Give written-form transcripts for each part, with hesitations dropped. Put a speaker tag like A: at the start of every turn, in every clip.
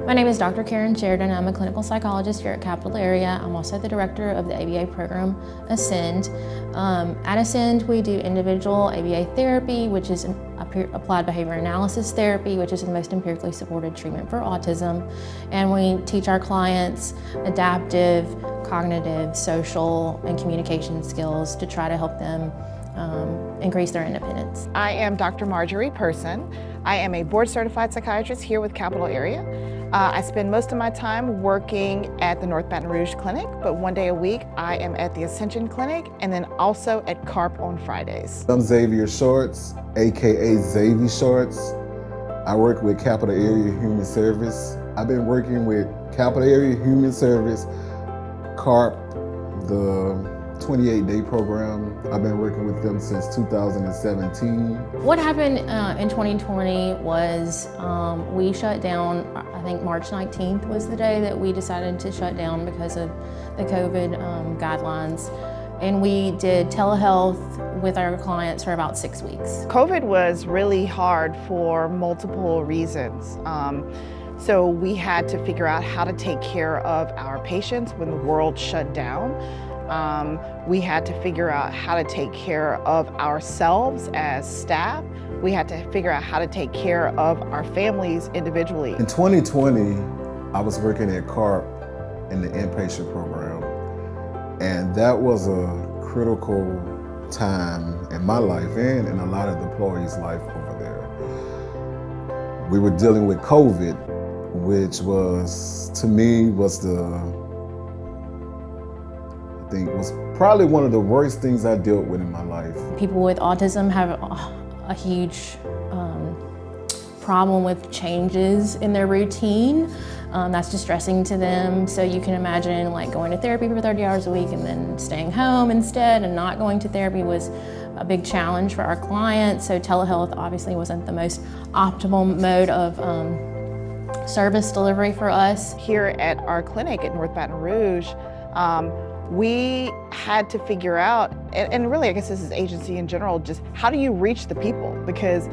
A: My name is Dr. Karen Sheridan. I'm a clinical psychologist here at Capital Area. I'm also the director of the ABA program, Ascend. At Ascend, we do individual ABA therapy, which is applied behavior analysis therapy, which is the most empirically supported treatment for autism. And we teach our clients adaptive, cognitive, social, and communication skills to try to help them increase their independence.
B: I am Dr. Marjorie Person. I am a board-certified psychiatrist here with Capital Area. I spend most of my time working at the North Baton Rouge Clinic, but one day a week I am at the Ascension Clinic and then also at CARP on Fridays.
C: I'm Xavier Shorts, aka Xavier Shorts. I work with Capital Area Human Service. I've been working with Capital Area Human Service, CARP, the 28-day program. I've been working with them since 2017.
A: What happened in 2020 was we shut down. I think March 19th was the day that we decided to shut down because of the COVID guidelines. And we did telehealth with our clients for about 6 weeks.
B: COVID was really hard for multiple reasons. So we had to figure out how to take care of our patients when the world shut down. We had to figure out how to take care of ourselves as staff. We had to figure out how to take care of our families individually.
C: In 2020, I was working at CARP in the inpatient program, and that was a critical time in my life and in a lot of the employees' life over there. We were dealing with COVID, which was, to me, was probably one of the worst things I dealt with in my life.
A: People with autism have a huge problem with changes in their routine. That's distressing to them. So you can imagine like going to therapy for 30 hours a week and then staying home instead and not going to therapy was a big challenge for our clients. So telehealth obviously wasn't the most optimal mode of service delivery for us.
B: Here at our clinic at North Baton Rouge, we had to figure out, and really I guess this is agency in general, just how do you reach the people? Because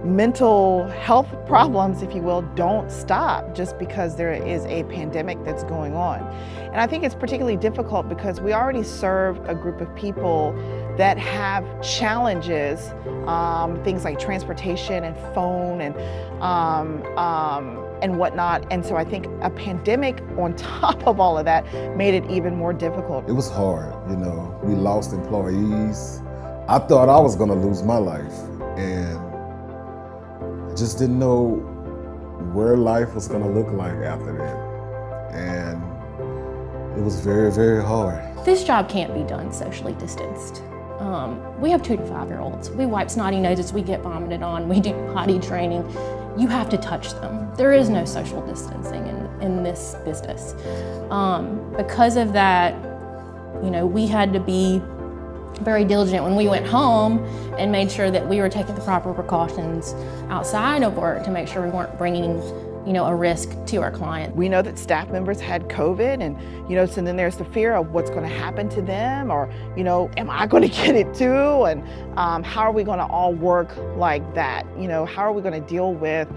B: mental health problems, if you will, don't stop just because there is a pandemic that's going on. And I think it's particularly difficult because we already serve a group of people that have challenges, things like transportation and phone and whatnot. And so I think a pandemic on top of all of that made it even more difficult.
C: It was hard, you know. We lost employees. I thought I was gonna lose my life, and I just didn't know where life was gonna look like after that. And it was very, very hard.
A: This job can't be done socially distanced. We have 2 to 5-year-olds. We wipe snotty noses, we get vomited on, we do potty training. You have to touch them. There is no social distancing in this business. Because of that, you know, we had to be very diligent when we went home and made sure that we were taking the proper precautions outside of work to make sure we weren't bringing, you know, a risk to our client.
B: We know that staff members had COVID, and you know, so then there's the fear of what's going to happen to them, or you know, am I going to get it too? And how are we going to all work like that? You know, how are we going to deal with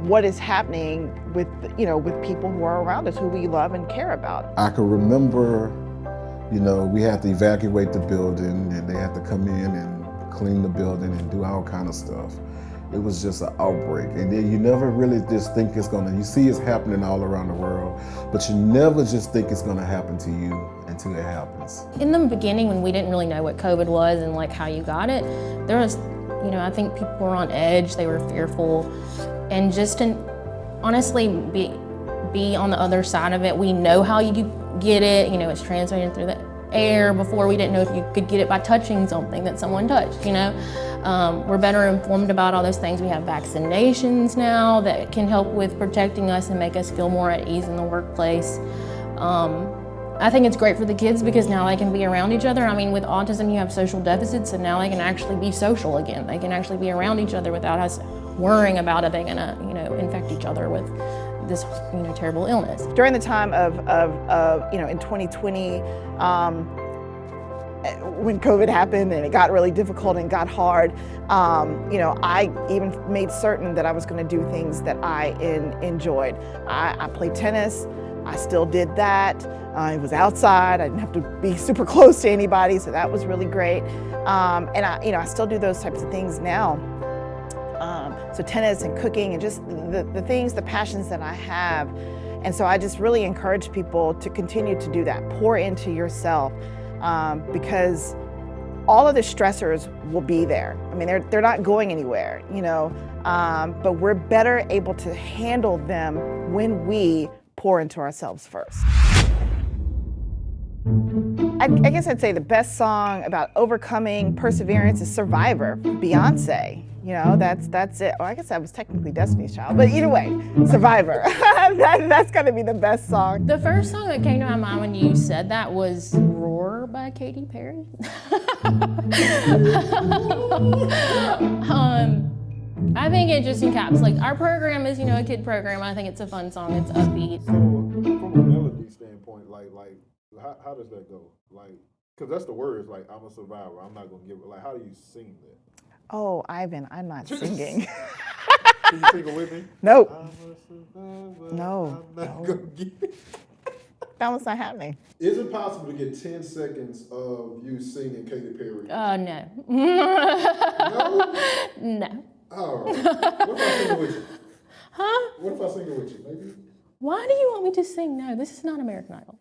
B: what is happening with, you know, with people who are around us, who we love and care about?
C: I can remember, you know, we had to evacuate the building, and they had to come in and clean the building and do all kind of stuff. It was just an outbreak, and then you never really just think it's gonna, you see it's happening all around the world, but you never just think it's gonna happen to you until it happens.
A: In the beginning, when we didn't really know what COVID was and like how you got it, there was, you know, I think people were on edge, they were fearful, and just to honestly be on the other side of it. We know how you get it, you know, it's transmitted through the air. Before, we didn't know if you could get it by touching something that someone touched, you know. We're better informed about all those things. We have vaccinations now that can help with protecting us and make us feel more at ease in the workplace. I think it's great for the kids because now they can be around each other. I mean, with autism, you have social deficits, and now they can actually be social again. They can actually be around each other without us worrying about it. They're gonna, you know, infect each other with this, you know, terrible illness.
B: During the time of you know, in 2020, when COVID happened and it got really difficult and got hard, you know, I even made certain that I was going to do things that I enjoyed. I played tennis. I still did that. It was outside. I didn't have to be super close to anybody, so that was really great. And I still do those types of things now. So tennis and cooking and just the things, the passions that I have. And so I just really encourage people to continue to do that. Pour into yourself, because all of the stressors will be there. I mean, they're not going anywhere, you know, but we're better able to handle them when we pour into ourselves first. I guess I'd say the best song about overcoming perseverance is Survivor, Beyonce. You know, that's it. Well, I guess that was technically Destiny's Child, but either way, Survivor. That's gotta be the best song.
A: The first song that came to my mind when you said that was Roar by Katy Perry. I think it just encapsulates, our program is, you know, a kid program. I think it's a fun song, it's upbeat.
D: So from a melody standpoint, how does that go? Like, cause that's the words, like, I'm a survivor, I'm not gonna give it, like, how do you sing that?
B: Oh, Ivan, I'm not singing.
D: Can you sing it with me?
B: Nope.
D: I'm a survivor,
B: No.
D: I'm not gonna give it.
B: That was not happening.
D: Is it possible to get 10 seconds of you singing Katy Perry?
A: No.
D: No?
A: No.
D: All right. What if I sing it with you?
A: Huh?
D: What if I sing it with you? Maybe?
A: Why do you want me to sing? No, this is not American Idol.